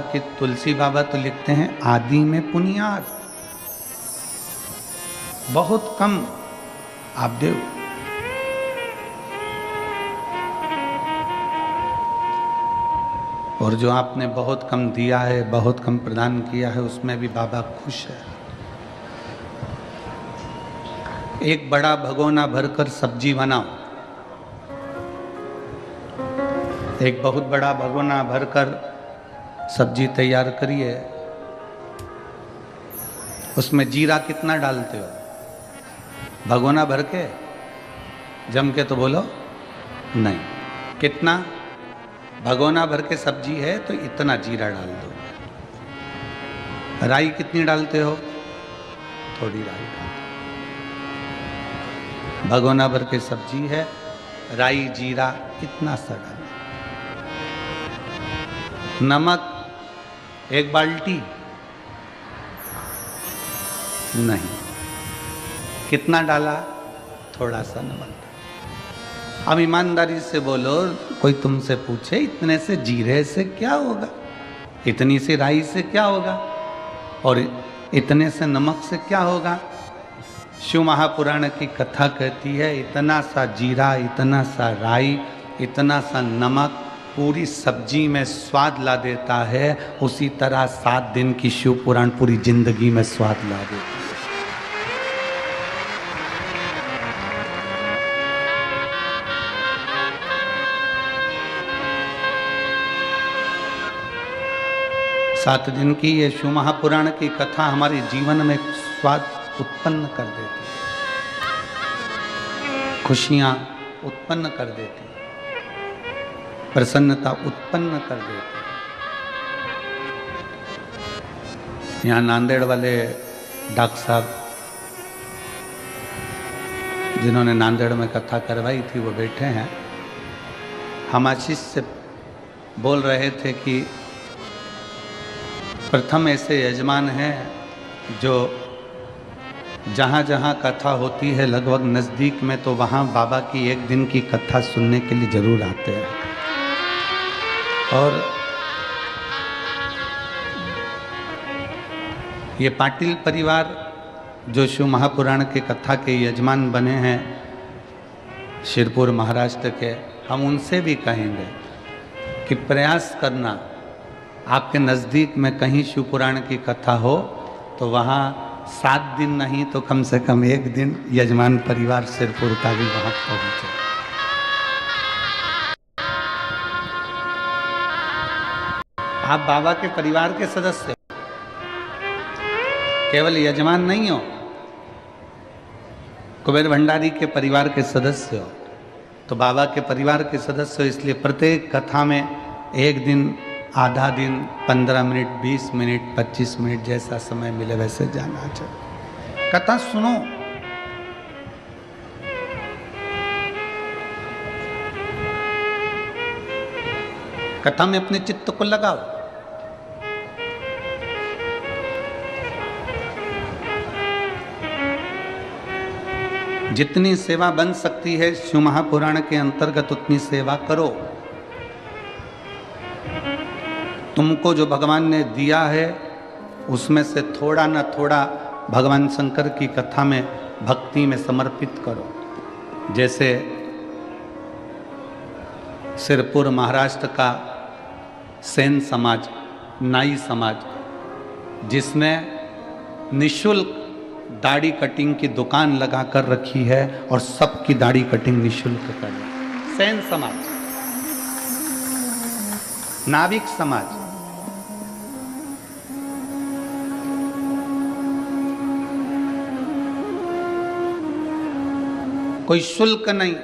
कि तुलसी बाबा तो लिखते हैं आदि में पुनियार, बहुत कम आप देव। और जो आपने बहुत कम दिया है, बहुत कम प्रदान किया है, उसमें भी बाबा खुश है। एक बड़ा भगोना भरकर सब्जी बनाओ, एक बहुत बड़ा भगोना भरकर सब्जी तैयार करिए। उसमें जीरा कितना डालते हो? भगोना भर के जम के तो बोलो नहीं। कितना? भगोना भर के सब्जी है तो इतना जीरा डाल दो। राई कितनी डालते हो? थोड़ी राई डालते। भगोना भर के सब्जी है, राई जीरा इतना सा डालो। नमक एक बाल्टी नहीं। कितना डाला? थोड़ा सा नमक। अब ईमानदारी से बोलो, कोई तुमसे पूछे इतने से जीरे से क्या होगा, इतनी सी राई से क्या होगा, और इतने से नमक से क्या होगा? शिव महापुराण की कथा कहती है इतना सा जीरा, इतना सा राई, इतना सा नमक पूरी सब्जी में स्वाद ला देता है। उसी तरह 7 दिन की शिव पुराण पूरी जिंदगी में स्वाद ला देता है। सात दिन की ये शिव महापुराण की कथा हमारे जीवन में स्वाद उत्पन्न कर देती है, खुशियां उत्पन्न कर देती है, प्रसन्नता उत्पन्न कर देती है। यहाँ नांदेड़ वाले डॉक्टर साहब जिन्होंने नांदेड़ में कथा करवाई थी वो बैठे हैं। हम आशीष से बोल रहे थे कि प्रथम ऐसे यजमान हैं जो जहाँ जहाँ कथा होती है लगभग नज़दीक में, तो वहाँ बाबा की एक दिन की कथा सुनने के लिए जरूर आते हैं। और ये पाटिल परिवार जो शिव महापुराण के कथा के यजमान बने हैं शिरपुर महाराष्ट्र के, हम उनसे भी कहेंगे कि प्रयास करना, आपके नज़दीक में कहीं शिव पुराण की कथा हो तो वहाँ 7 दिन नहीं तो कम से कम 1 दिन यजमान परिवार सिरपुर का भी वहाँ पहुँचे। आप बाबा के परिवार के सदस्य हो, केवल यजमान नहीं हो, कुबेर भंडारी के परिवार के सदस्य हो, तो बाबा के परिवार के सदस्य हो। इसलिए प्रत्येक कथा में 1 दिन, आधा दिन, 15 मिनट, 20 मिनट, 25 मिनट, जैसा समय मिले वैसे जाना चाहिए। कथा सुनो, कथा में अपने चित्त को लगाओ। जितनी सेवा बन सकती है शिव महापुराण के अंतर्गत उतनी सेवा करो। तुमको जो भगवान ने दिया है उसमें से थोड़ा ना थोड़ा भगवान शंकर की कथा में, भक्ति में समर्पित करो। जैसे सिरपुर महाराष्ट्र का सेन समाज, नाई समाज, जिसने निशुल्क दाढ़ी कटिंग की दुकान लगा कर रखी है और सबकी दाढ़ी कटिंग निशुल्क कर, सेन समाज, नाविक समाज, कोई शुल्क नहीं।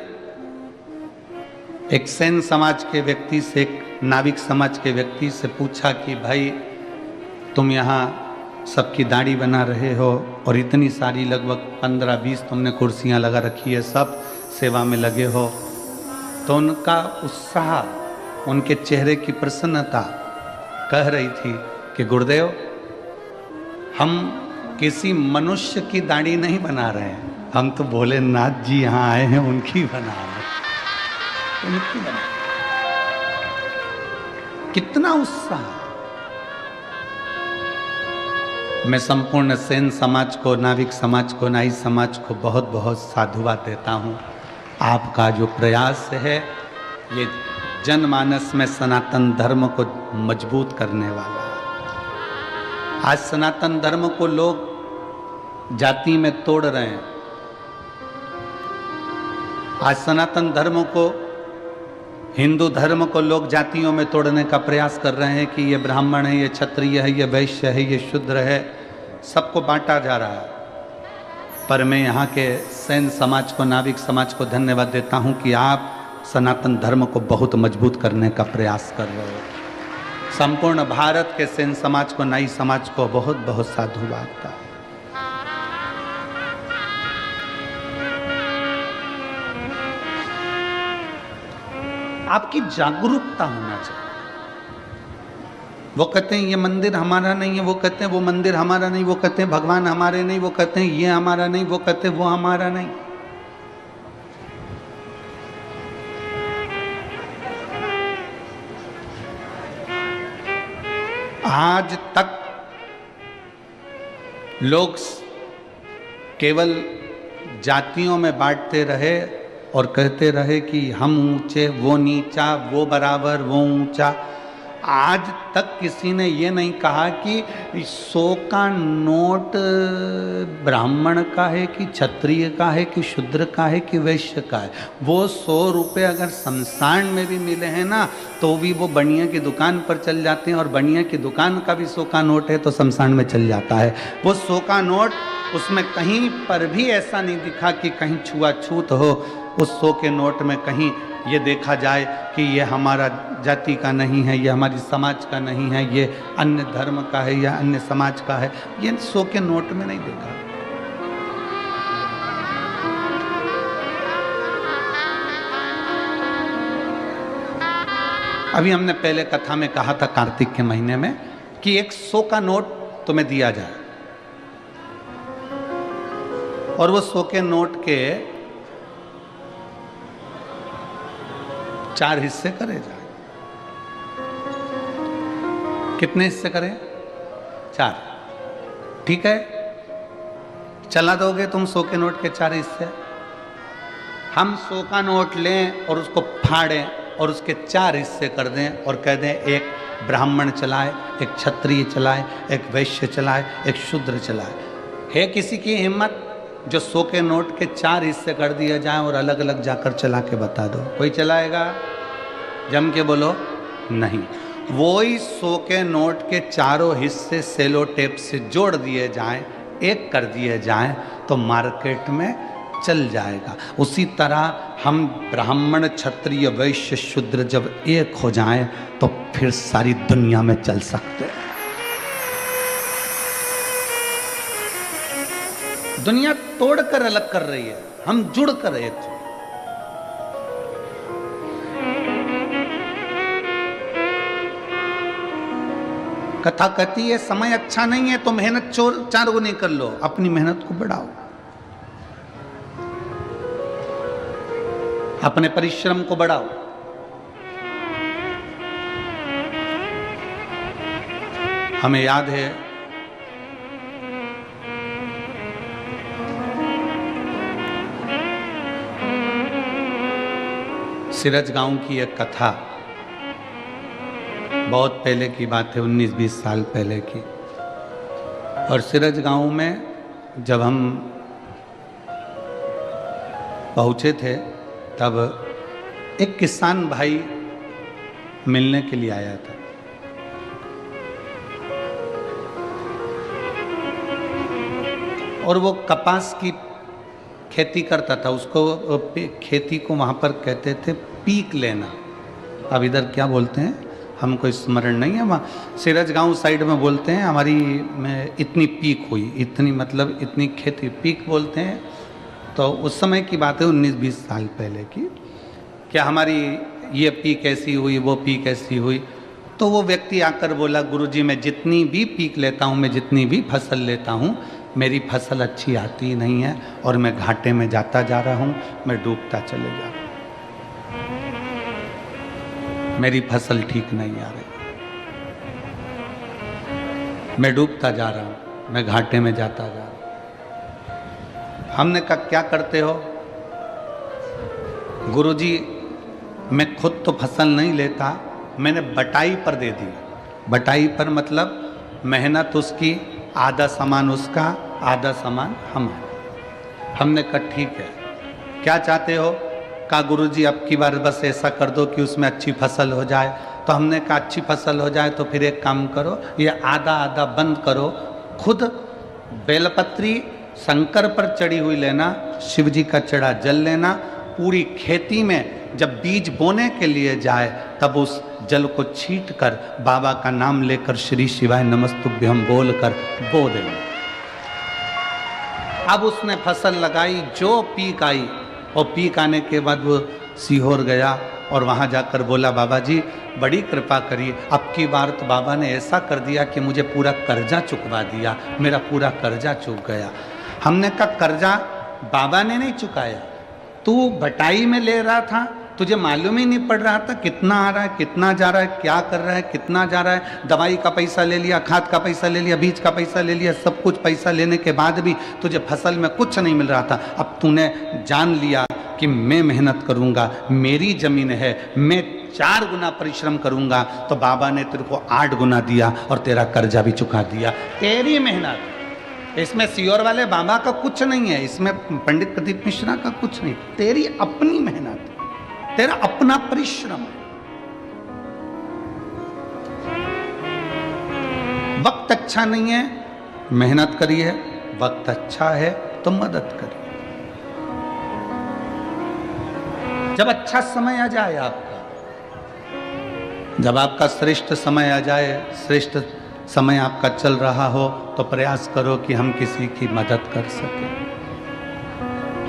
एक सेन समाज के व्यक्ति से, एक नाविक समाज के व्यक्ति से पूछा कि भाई तुम यहाँ सबकी दाढ़ी बना रहे हो और इतनी सारी लगभग 15-20 तुमने कुर्सियाँ लगा रखी है, सब सेवा में लगे हो, तो उनका उत्साह, उनके चेहरे की प्रसन्नता कह रही थी कि गुरुदेव हम किसी मनुष्य की दाढ़ी नहीं बना रहे हैं, हम तो भोलेनाथ जी यहाँ आए हैं उनकी बना रहे हैं, उनकी बना। कितना उत्साह! मैं संपूर्ण सेन समाज को, नाविक समाज को, नाई समाज को बहुत बहुत साधुवाद देता हूँ। आपका जो प्रयास है ये जनमानस में सनातन धर्म को मजबूत करने वाला है। आज सनातन धर्म को लोग जाति में तोड़ रहे हैं। आज सनातन धर्म को, हिंदू धर्म को लोग जातियों में तोड़ने का प्रयास कर रहे हैं कि ये ब्राह्मण है, ये क्षत्रिय है, ये वैश्य है, ये शूद्र है, सबको बांटा जा रहा है। पर मैं यहाँ के सेन समाज को, नाविक समाज को धन्यवाद देता हूँ कि आप सनातन धर्म को बहुत मजबूत करने का प्रयास कर रहे हो। संपूर्ण भारत के सेन समाज को, नाई समाज को बहुत बहुत साधुवाद था। आपकी जागरूकता होना चाहिए। वो कहते हैं ये मंदिर हमारा नहीं है, वो कहते हैं वो मंदिर हमारा नहीं, वो कहते हैं भगवान हमारे नहीं, वो कहते हैं ये हमारा नहीं, वो कहते हैं वो हमारा नहीं। आज तक लोग केवल जातियों में बांटते रहे और कहते रहे कि हम ऊंचे, वो नीचा, वो बराबर, वो ऊंचा। आज तक किसी ने ये नहीं कहा कि 100 का नोट ब्राह्मण का है कि क्षत्रिय का है कि शूद्र का है कि वैश्य का है। वो 100 रुपये अगर शमशान में भी मिले हैं ना, तो भी वो बनिया की दुकान पर चल जाते हैं, और बनिया की दुकान का भी 100 का नोट है तो शमशान में चल जाता है। वो 100 का नोट, उसमें कहीं पर भी ऐसा नहीं दिखा कि कहीं छुआछूत हो। उस 100 के नोट में कहीं ये देखा जाए कि ये हमारा जाति का नहीं है, ये हमारी समाज का नहीं है, ये अन्य धर्म का है या अन्य समाज का है, ये 100 के नोट में नहीं देखा। अभी हमने पहले कथा में कहा था कार्तिक के महीने में कि एक 100 का नोट तुम्हें दिया जाए और वो 100 के नोट के 4 हिस्से करे जाए। कितने हिस्से करें? 4। ठीक है, चला दोगे तुम 100 के नोट के 4 हिस्से? हम 100 का नोट लें और उसको फाड़ें और उसके 4 हिस्से कर दें और कह दें एक ब्राह्मण चलाए, एक क्षत्रिय चलाए, एक वैश्य चलाए, एक शूद्र चलाए। है किसी की हिम्मत जो 100 के नोट के 4 हिस्से कर दिए जाएं और अलग अलग जाकर चला के बता दो? कोई चलाएगा? जम के बोलो नहीं। वो ही 100 के नोट के चारों हिस्से सेलो टेप से जोड़ दिए जाएं, एक कर दिए जाएं, तो मार्केट में चल जाएगा। उसी तरह हम ब्राह्मण, क्षत्रिय, वैश्य, शूद्र जब एक हो जाएं तो फिर सारी दुनिया में चल सकते हैं। दुनिया तोड़कर अलग कर रही है, हम जुड़कर एक हो। कथा कहती है समय अच्छा नहीं है तो मेहनत 4 गुनी कर लो, अपनी मेहनत को बढ़ाओ, अपने परिश्रम को बढ़ाओ। हमें याद है सिरज गांव की एक कथा, बहुत पहले की बात है, 19-20 साल पहले की। और सिरज गांव में जब हम पहुंचे थे तब एक किसान भाई मिलने के लिए आया था। और वो कपास की खेती करता था। उसको खेती को वहाँ पर कहते थे पीक लेना। अब इधर क्या बोलते हैं हमको स्मरण नहीं है, वहाँ सिरज गांव साइड में बोलते हैं हमारी में इतनी पीक हुई, इतनी मतलब इतनी खेती, पीक बोलते हैं। तो उस समय की बात है 19-20 साल पहले की। क्या हमारी ये पीक ऐसी हुई, वो पीक ऐसी हुई। तो वो व्यक्ति आकर बोला, गुरुजी मैं जितनी भी पीक लेता हूँ, मैं जितनी भी फसल लेता हूँ, मेरी फसल अच्छी आती नहीं है और मैं घाटे में जाता जा रहा हूँ, मैं डूबता चले जा रहा हूँ, मेरी फसल ठीक नहीं आ रही, मैं डूबता जा रहा हूँ। मैं घाटे में जाता जा रहा। हमने कहा क्या करते हो? गुरुजी मैं खुद तो फसल नहीं लेता, मैंने बटाई पर दे दी। बटाई पर मतलब मेहनत उसकी, आधा सामान उसका, आधा सामान हमारा। हमने कहा ठीक है, क्या चाहते हो? कहा गुरुजी अब की बार बस ऐसा कर दो कि उसमें अच्छी फसल हो जाए। तो हमने कहा अच्छी फसल हो जाए तो फिर एक काम करो, ये आधा आधा बंद करो, खुद बेलपत्री शंकर पर चढ़ी हुई लेना, शिव जी का चढ़ा जल लेना, पूरी खेती में जब बीज बोने के लिए जाए तब उस जल को छीट कर बाबा का नाम लेकर श्री शिवाय नमस्तुभ्यम बोल कर बो देना। अब उसने फसल लगाई, जो पीक आई, और पीक आने के बाद वो सीहोर गया और वहाँ जाकर बोला बाबा जी बड़ी कृपा करिए, अब की बार तो बाबा ने ऐसा कर दिया कि मुझे पूरा कर्जा चुकवा दिया, मेरा पूरा कर्जा चुक गया। हमने कहा कर्जा बाबा ने नहीं चुकाया, तू बटाई में ले रहा था, तुझे मालूम ही नहीं पड़ रहा था कितना आ रहा है, कितना जा रहा है, क्या कर रहा है, कितना जा रहा है। दवाई का पैसा ले लिया, खाद का पैसा ले लिया, बीज का पैसा ले लिया, सब कुछ पैसा लेने के बाद भी तुझे फसल में कुछ नहीं मिल रहा था। अब तूने जान लिया कि मैं मेहनत करूँगा, मेरी ज़मीन है, मैं 4 गुना परिश्रम करूँगा, तो बाबा ने तेरे को 8 गुना दिया और तेरा कर्जा भी चुका दिया। तेरी मेहनत, इसमें सियोर वाले बाबा का कुछ नहीं है, इसमें पंडित प्रदीप मिश्रा का कुछ नहीं, तेरी अपनी मेहनत, तेरा अपना परिश्रम। वक्त अच्छा नहीं है, मेहनत करिए, वक्त अच्छा है तो मदद करिए। जब अच्छा समय आ जाए आपका, जब आपका श्रेष्ठ समय आ जाए, श्रेष्ठ समय आपका चल रहा हो, तो प्रयास करो कि हम किसी की मदद कर सकें,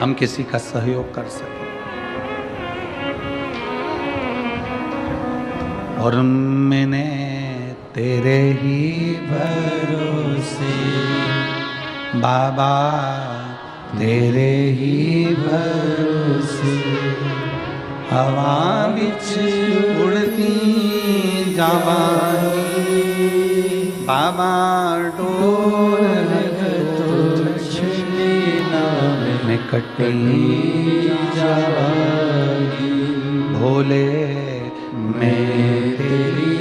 हम किसी का सहयोग कर सकें। और मैंने तेरे ही भरोसे बाबा, तेरे ही भरोसे हवा बिच उड़ती जावानी, बाबा डोर में कटी जावानी, भोले मैं तेरी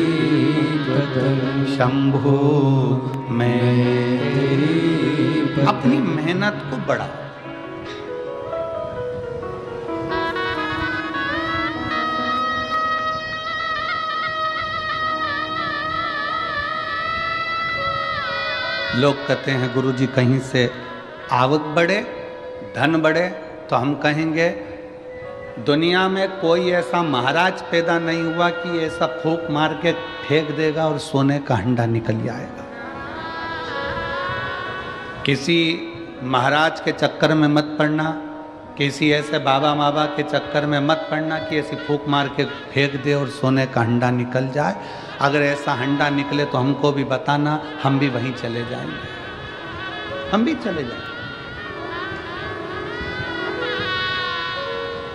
शंभु, मैं तेरी। अपनी मेहनत को बढ़ाओ। लोग कहते हैं गुरुजी कहीं से आवक बढ़े, धन बढ़े, तो हम कहेंगे दुनिया में कोई ऐसा महाराज पैदा नहीं हुआ कि ऐसा फूंक मार के फेंक देगा और सोने का हंडा निकल जाएगा। किसी महाराज के चक्कर में मत पड़ना, किसी ऐसे बाबा माबा के चक्कर में मत पड़ना कि ऐसी फूंक मार के फेंक दे और सोने का हंडा निकल जाए। अगर ऐसा हंडा निकले तो हमको भी बताना, हम भी वहीं चले जाएंगे, हम भी चले जाएंगे।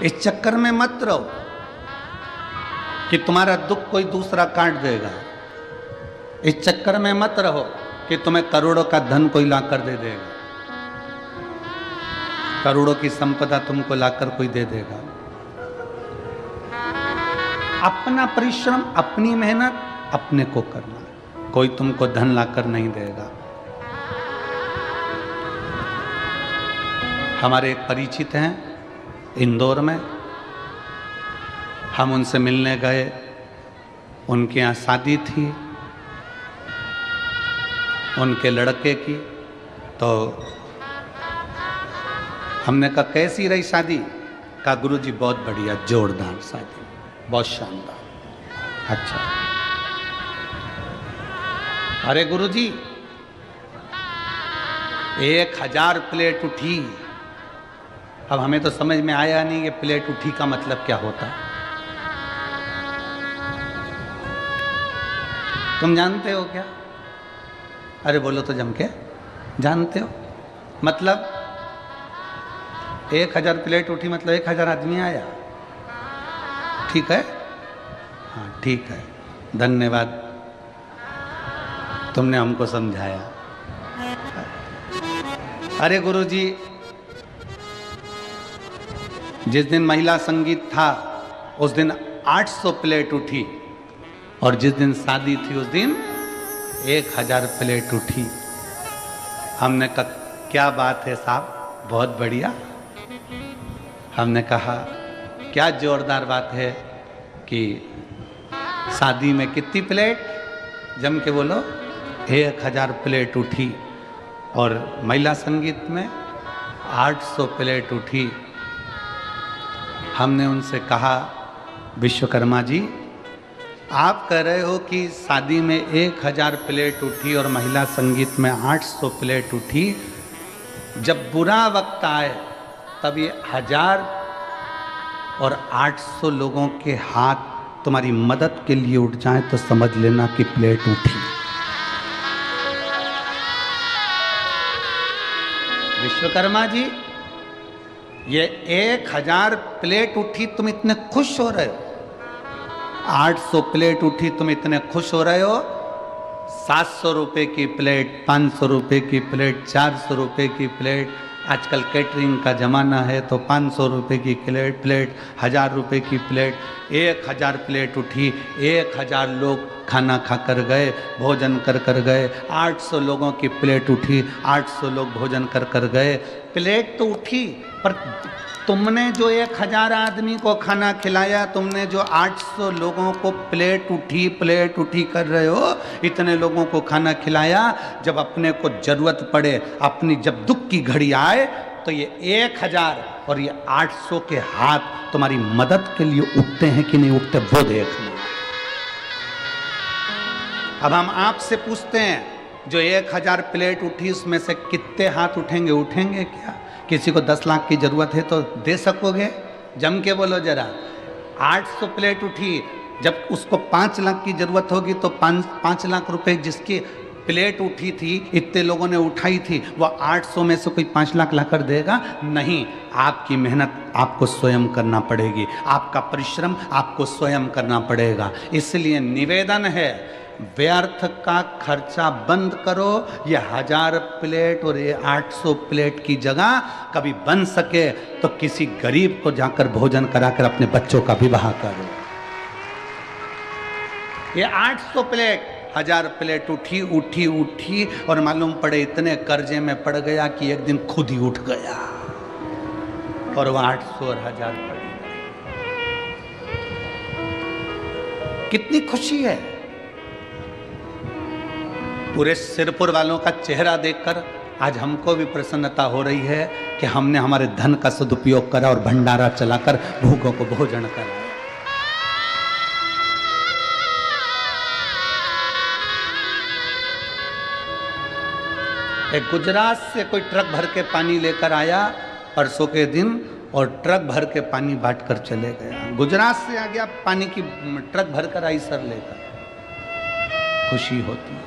इस चक्कर में मत रहो कि तुम्हारा दुख कोई दूसरा काट देगा। इस चक्कर में मत रहो कि तुम्हें करोड़ों का धन कोई लाकर दे देगा, करोड़ों की संपदा तुमको लाकर कोई दे देगा। अपना परिश्रम, अपनी मेहनत अपने को करना, कोई तुमको धन लाकर नहीं देगा। हमारे एक परिचित हैं इंदौर में, हम उनसे मिलने गए, उनके यहाँ शादी थी उनके लड़के की। तो हमने कहा कैसी रही शादी? कहा गुरुजी बहुत बढ़िया, जोरदार शादी, बहुत शानदार। अच्छा, अरे गुरुजी 1000 प्लेट उठी। अब हमें तो समझ में आया नहीं कि प्लेट उठी का मतलब क्या होता। तुम जानते हो क्या? अरे बोलो तो जम के, जानते हो? मतलब 1000 प्लेट उठी मतलब 1000 आदमी आया। ठीक है, हाँ ठीक है, धन्यवाद, तुमने हमको समझाया। अरे गुरुजी, जिस दिन महिला संगीत था उस दिन 800 प्लेट उठी, और जिस दिन शादी थी उस दिन 1000 प्लेट उठी। हमने कहा क्या बात है साहब, बहुत बढ़िया। हमने कहा क्या जोरदार बात है कि शादी में कितनी प्लेट, जम के बोलो 1000 प्लेट उठी, और महिला संगीत में 800 प्लेट उठी। हमने उनसे कहा विश्वकर्मा जी, आप कह रहे हो कि शादी में 1000 प्लेट उठी और महिला संगीत में 800 प्लेट उठी, जब बुरा वक्त आए तब ये 1000 और 800 लोगों के हाथ तुम्हारी मदद के लिए उठ जाएं तो समझ लेना कि प्लेट उठी। विश्वकर्मा जी, ये 1000 प्लेट उठी, तुम इतने खुश हो रहे हो, 800 प्लेट उठी, तुम इतने खुश हो रहे हो, 700 रुपए की प्लेट, 500 रुपए की प्लेट, 400 रुपए की प्लेट, आजकल कैटरिंग का ज़माना है तो 500 रुपए की प्लेट, 1000 रुपए की प्लेट, 1000 प्लेट उठी, 1000 लोग खाना खा कर गए, भोजन कर गए। 800 लोगों की प्लेट उठी, 800 लोग भोजन कर गए। प्लेट तो उठी, पर तुमने जो 1000 आदमी को खाना खिलाया, तुमने जो 800 लोगों को प्लेट उठी कर रहे हो, इतने लोगों को खाना खिलाया, जब अपने को जरूरत पड़े, अपनी जब दुख की घड़ी आए, तो ये 1000 और ये 800 के हाथ तुम्हारी मदद के लिए उठते हैं कि नहीं उठते, वो देखना। अब हम आपसे पूछते हैं, जो 1000 प्लेट उठी उसमें से कितने हाथ उठेंगे क्या? किसी को 10 लाख की जरूरत है तो दे सकोगे? जम के बोलो जरा। 800 प्लेट उठी, जब उसको 5 लाख की जरूरत होगी तो 5 लाख रुपए जिसकी प्लेट उठी थी, इतने लोगों ने उठाई थी, वो 800 में से कोई 5 लाख लाकर देगा? नहीं, आपकी मेहनत आपको स्वयं करना पड़ेगी, आपका परिश्रम आपको स्वयं करना पड़ेगा। इसलिए निवेदन है, व्यर्थ का खर्चा बंद करो। ये 1000 प्लेट और ये 800 प्लेट की जगह कभी बन सके तो किसी गरीब को जाकर भोजन कराकर अपने बच्चों का विवाह करो। ये 800 प्लेट, 1000 प्लेट उठी और मालूम पड़े इतने कर्जे में पड़ गया कि एक दिन खुद ही उठ गया, और वो 800 और 1000 पड़ गए। कितनी खुशी है। पूरे सिरपुर वालों का चेहरा देखकर आज हमको भी प्रसन्नता हो रही है कि हमने हमारे धन का सदुपयोग करा और भंडारा चलाकर भूखों को भोजन कराया। एक गुजरात से कोई ट्रक भर के पानी लेकर आया परसों के दिन, और ट्रक भर के पानी बांट कर चले गया। गुजरात से आ गया, पानी की ट्रक भर कर आई सर लेकर, खुशी होती है।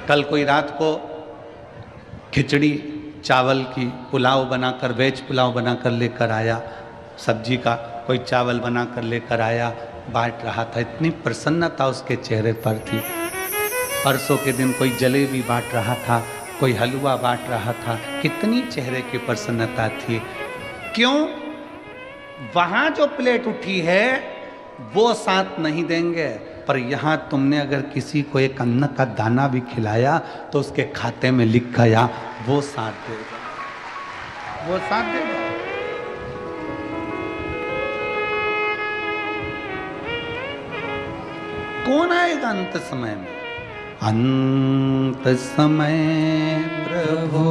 कल कोई रात को खिचड़ी चावल की पुलाव बनाकर, वेज पुलाव बनाकर लेकर आया, सब्जी का कोई चावल बनाकर लेकर आया, बांट रहा था, इतनी प्रसन्नता उसके चेहरे पर थी। परसों के दिन कोई जलेबी बांट रहा था, कोई हलवा बांट रहा था, कितनी चेहरे की प्रसन्नता थी। क्यों? वहां जो प्लेट उठी है वो साथ नहीं देंगे, पर यहाँ तुमने अगर किसी को एक अन्न का दाना भी खिलाया तो उसके खाते में लिख गया, वो साथ देगा, वो साथ देगा। कौन आएगा अंत समय में? अंत समय प्रभु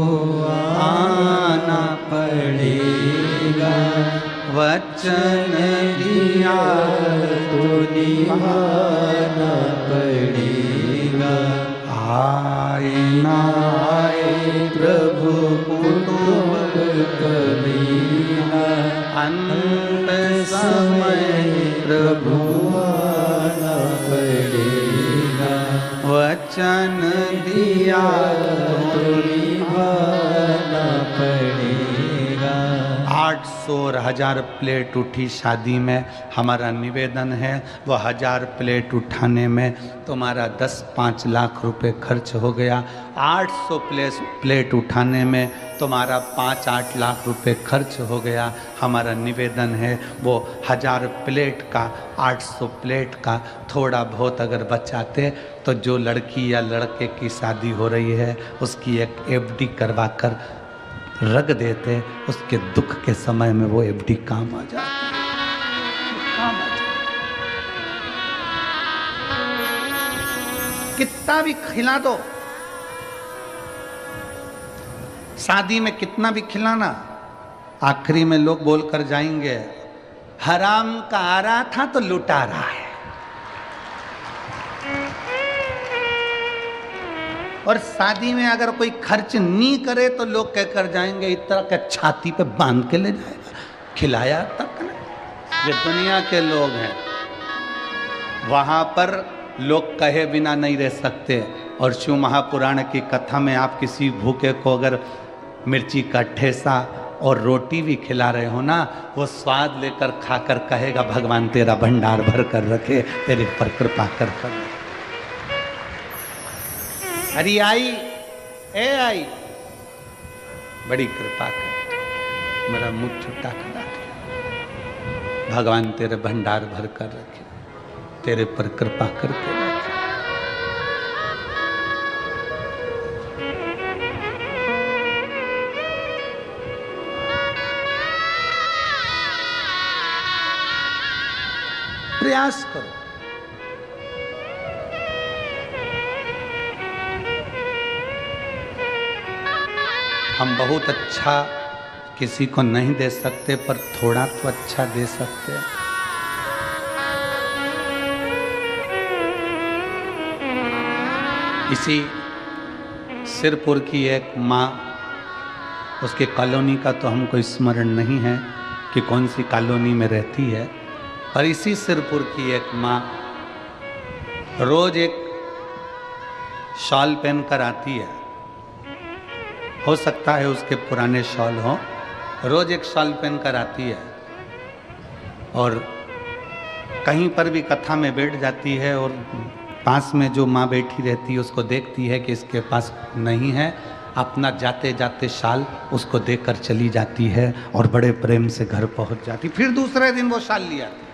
आना पड़ेगा, वचन दिया तो निभाना पड़ेगा। आए ना आए प्रभु कुटुंब कबीरा, अंत समय प्रभु आना पड़ेगा, वचन दिया तो निभाना पड़ेगा। 800 और 1000 प्लेट उठी शादी में, हमारा निवेदन है वो 1000 प्लेट उठाने में तुम्हारा 10-5 लाख रुपए खर्च हो गया। 800 प्लेट उठाने में तुम्हारा 5-8 लाख रुपए खर्च हो गया। हमारा निवेदन है वो 1000 प्लेट का, 800 प्लेट का थोड़ा बहुत अगर बचाते तो जो लड़की या लड़के की शादी हो रही है उसकी एक एफडी करवा कर रख देते, उसके दुख के समय में वो एफडी काम आ जाती, काम आ जाती। कितना भी खिला दो, शादी में कितना भी खिलाना, आखिरी में लोग बोलकर जाएंगे हराम का आ रहा था तो लुटा रहा है। और शादी में अगर कोई खर्च नहीं करे तो लोग कहकर जाएंगे इस तरह के छाती पे बांध के ले जाएगा, खिलाया तक नहीं। ये दुनिया के लोग हैं, वहां पर लोग कहे बिना नहीं रह सकते। और शिव महापुराण की कथा में आप किसी भूखे को अगर मिर्ची का ठेसा और रोटी भी खिला रहे हो ना, वो स्वाद लेकर खाकर कहेगा भगवान तेरा भंडार भर कर रखे, तेरे पर कृपा कर कर। अरे आई, ए आई, बड़ी कृपा कर, मेरा मुंह छुट्टा करा दिया, भगवान तेरे भंडार भर कर रखे, तेरे पर कृपा करके रखे। प्रयास करो। हम बहुत अच्छा किसी को नहीं दे सकते, पर थोड़ा तो अच्छा दे सकते हैं। इसी सिरपुर की एक माँ, उसके कॉलोनी का तो हमको स्मरण नहीं है कि कौन सी कॉलोनी में रहती है, पर इसी सिरपुर की एक माँ रोज एक शॉल पहनकर आती है। हो सकता है उसके पुराने शॉल हो, रोज एक शॉल पहनकर आती है और कहीं पर भी कथा में बैठ जाती है और पास में जो माँ बैठी रहती है उसको देखती है कि इसके पास नहीं है, अपना जाते जाते शाल उसको देकर चली जाती है और बड़े प्रेम से घर पहुंच जाती। फिर दूसरे दिन वो शाल ले आती।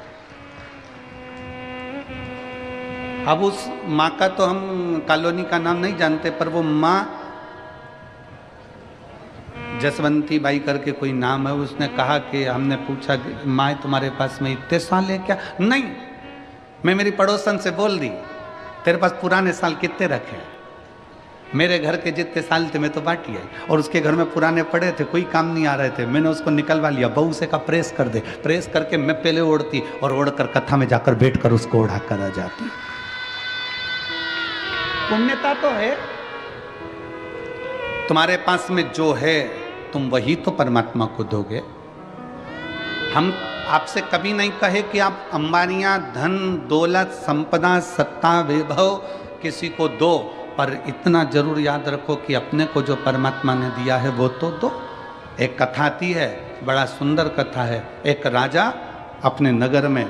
अब उस माँ का तो हम कॉलोनी का नाम नहीं जानते, पर वो माँ जसवंती बाई करके कोई नाम है, उसने कहा कि हमने पूछा माँ तुम्हारे पास में इतने साल है क्या? नहीं, मैं मेरी पड़ोसन से बोल दी तेरे पास पुराने साल कितने रखे? मेरे घर के जितने साल थे मैं तो बाटी आई, और उसके घर में पुराने पड़े थे, कोई काम नहीं आ रहे थे, मैंने उसको निकलवा लिया। बहू से कहा प्रेस कर दे, प्रेस करके मैं पहले ओढ़ती और ओढ़कर कथा में जाकर बैठकर उसको ओढ़ा कर आ जाती। पुण्यता तो है, तुम्हारे पास में जो है तुम वही तो परमात्मा को दोगे। हम आपसे कभी नहीं कहे कि आप अंबानियां, धन दौलत, संपदा, सत्ता, वैभव किसी को दो, पर इतना जरूर याद रखो कि अपने को जो परमात्मा ने दिया है वो तो दो। एक कथा आती है, बड़ा सुंदर कथा है। एक राजा अपने नगर में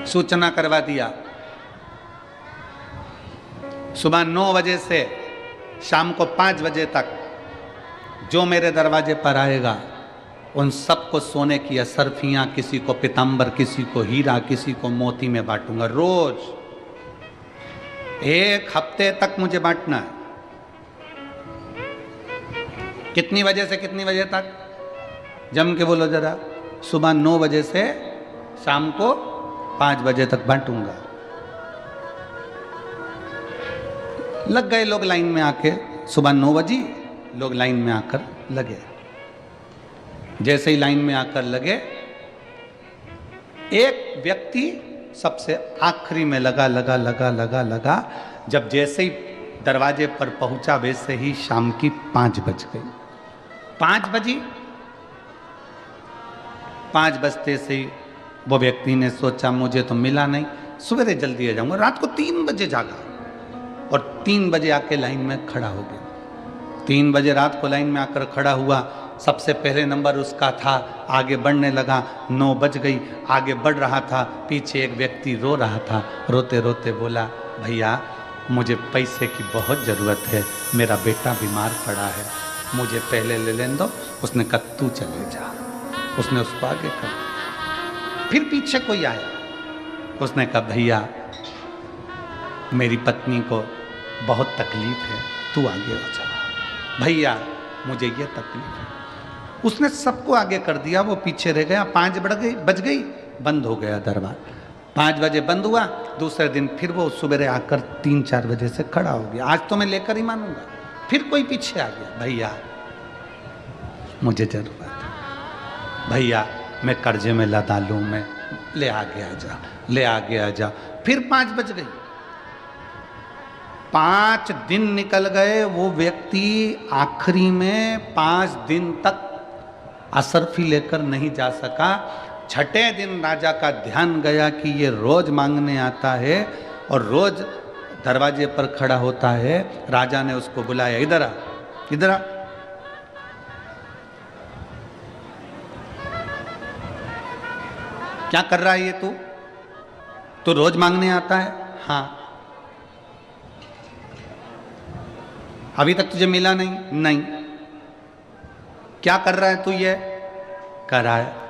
सूचना करवा दिया, सुबह 9 बजे से शाम को 5 बजे तक जो मेरे दरवाजे पर आएगा उन सबको सोने की असरफियाँ, किसी को पीताम्बर, किसी को हीरा, किसी को मोती में बांटूंगा। रोज 1 हफ्ते तक मुझे बांटना है। कितनी बजे से कितनी बजे तक? जम के बोलो जरा। सुबह 9 बजे से शाम को 5 बजे तक बांटूंगा। लग गए लोग लाइन में आके, सुबह 9 बजे लोग लाइन में आकर लगे। जैसे ही लाइन में आकर लगे, एक व्यक्ति सबसे आखिरी में लगा। जब जैसे ही दरवाजे पर पहुंचा वैसे ही शाम की 5 बज गई। 5 बजी, 5 बजते से ही वो व्यक्ति ने सोचा मुझे तो मिला नहीं, सवेरे जल्दी आ जाऊंगा। रात को 3 बजे जागा और 3 बजे आके लाइन में खड़ा हो गया। 3 बजे रात को लाइन में आकर खड़ा हुआ, सबसे पहले नंबर उसका था, आगे बढ़ने लगा, 9 बज गई, आगे बढ़ रहा था, पीछे एक व्यक्ति रो रहा था, रोते रोते बोला, भैया मुझे पैसे की बहुत ज़रूरत है, मेरा बेटा बीमार पड़ा है, मुझे पहले ले लेने दो। उसने कहा तू चले जा। उसने उसको आगे कर। फिर पीछे कोई आया, उसने कहा भैया मेरी पत्नी को बहुत तकलीफ है, तू आगे हो जा। भैया मुझे ये तकलीफ है। उसने सबको आगे कर दिया, वो पीछे रह गया। 5 बज गई, बंद हो गया दरबार। 5 बजे बंद हुआ। दूसरे दिन फिर वो सुबह आकर 3-4 बजे से खड़ा हो गया। आज तो मैं लेकर ही मानूंगा। फिर कोई पीछे आ गया, भैया मुझे जरूरत है, भैया मैं कर्जे में लदा लूँ, मैं ले आगे आ जा, ले आगे आ जा। फिर 5 बज गई। 5 दिन निकल गए। वो व्यक्ति आखिरी में 5 दिन तक असरफी लेकर नहीं जा सका। 6ठे दिन राजा का ध्यान गया कि ये रोज मांगने आता है और रोज दरवाजे पर खड़ा होता है। राजा ने उसको बुलाया, इधर आ, इधर आ। क्या कर रहा है ये तू? तो रोज मांगने आता है? हाँ। अभी तक तुझे मिला नहीं? नहीं। क्या कर रहा है तू? ये कर रहा है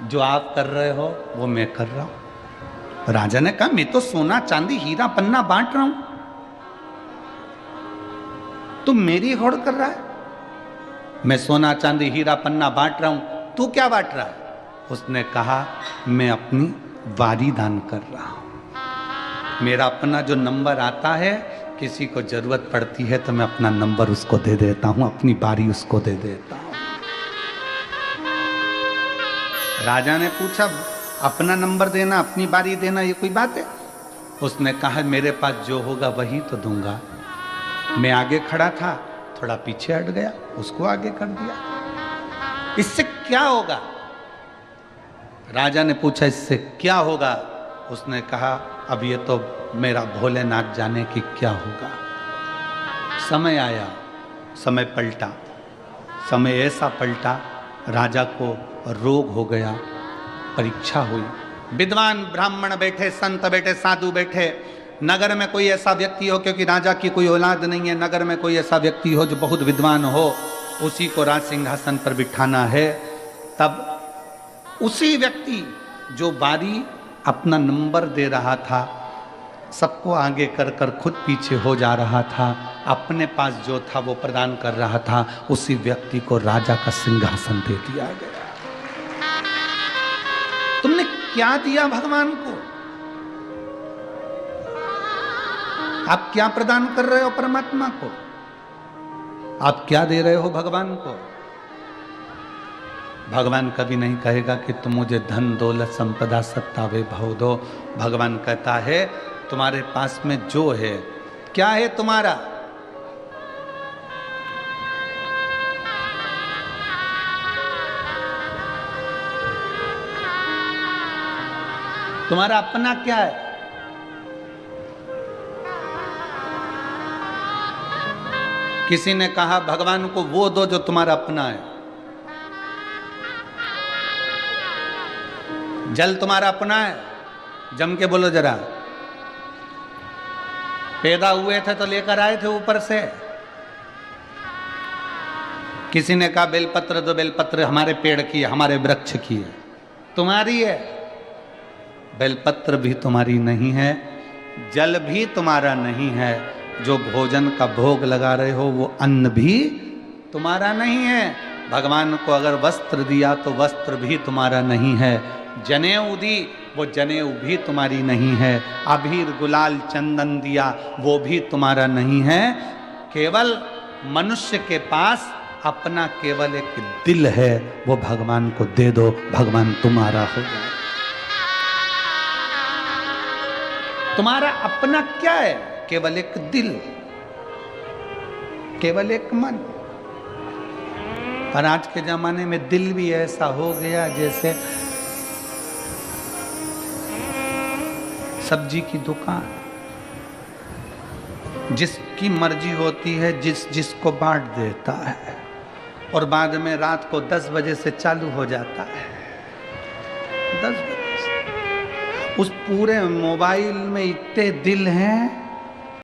जो आप कर रहे हो वो मैं कर रहा हूं। राजा ने कहा मैं तो सोना चांदी हीरा पन्ना बांट रहा हूं, तू मेरी होड़ कर रहा है। मैं सोना चांदी हीरा पन्ना बांट रहा हूं, तू क्या बांट रहा है? उसने कहा मैं अपनी वारी दान कर रहा हूं। मेरा अपना जो नंबर आता है, किसी को जरूरत पड़ती है तो मैं अपना नंबर उसको दे देता हूं, अपनी बारी उसको दे देता हूं। राजा ने पूछा अपना नंबर देना, अपनी बारी देना, ये कोई बात है? उसने कहा मेरे पास जो होगा वही तो दूंगा। मैं आगे खड़ा था, थोड़ा पीछे हट गया, उसको आगे कर दिया। इससे क्या होगा? राजा ने पूछा इससे क्या होगा? उसने कहा अब ये तो मेरा भोलेनाथ जाने कि क्या होगा। समय आया, समय पलटा। समय ऐसा पलटा, राजा को रोग हो गया, परीक्षा हुई। विद्वान ब्राह्मण बैठे, संत बैठे, साधु बैठे। नगर में कोई ऐसा व्यक्ति हो, क्योंकि राजा की कोई औलाद नहीं है, नगर में कोई ऐसा व्यक्ति हो जो बहुत विद्वान हो, उसी को राज सिंहासन पर बिठाना है। तब उसी व्यक्ति जो बारी अपना नंबर दे रहा था, सबको आगे कर कर खुद पीछे हो जा रहा था, अपने पास जो था वो प्रदान कर रहा था, उसी व्यक्ति को राजा का सिंहासन दे दिया गया। तुमने क्या दिया भगवान को? आप क्या प्रदान कर रहे हो परमात्मा को? आप क्या दे रहे हो भगवान को? भगवान कभी नहीं कहेगा कि तुम मुझे धन दौलत संपदा सत्ता वैभव दो। भगवान कहता है तुम्हारे पास में जो है, क्या है तुम्हारा? तुम्हारा अपना क्या है? किसी ने कहा भगवान को वो दो जो तुम्हारा अपना है। जल तुम्हारा अपना है? जम के बोलो जरा। पैदा हुए थे तो लेकर आए थे ऊपर से। किसी ने कहा बेलपत्र दो, बेलपत्र हमारे पेड़ की है, हमारे वृक्ष की है। तुम्हारी है? बेलपत्र भी तुम्हारी नहीं है, जल भी तुम्हारा नहीं है, जो भोजन का भोग लगा रहे हो वो अन्न भी तुम्हारा नहीं है। भगवान को अगर वस्त्र दिया तो वस्त्र भी तुम्हारा नहीं है, जनेऊ दी वो जनेऊ भी तुम्हारी नहीं है, अबीर गुलाल चंदन दिया वो भी तुम्हारा नहीं है। केवल मनुष्य के पास अपना केवल एक दिल है, वो भगवान को दे दो, भगवान तुम्हारा हो जाए। तुम्हारा अपना क्या है? केवल एक दिल, केवल एक मन। पर आज के जमाने में दिल भी ऐसा हो गया जैसे सब्जी की दुकान। जिसकी मर्जी होती है जिसको बांट देता है, और बाद में रात को 10 बजे से चालू हो जाता है। 10 बजे से उस पूरे मोबाइल में इतने दिल हैं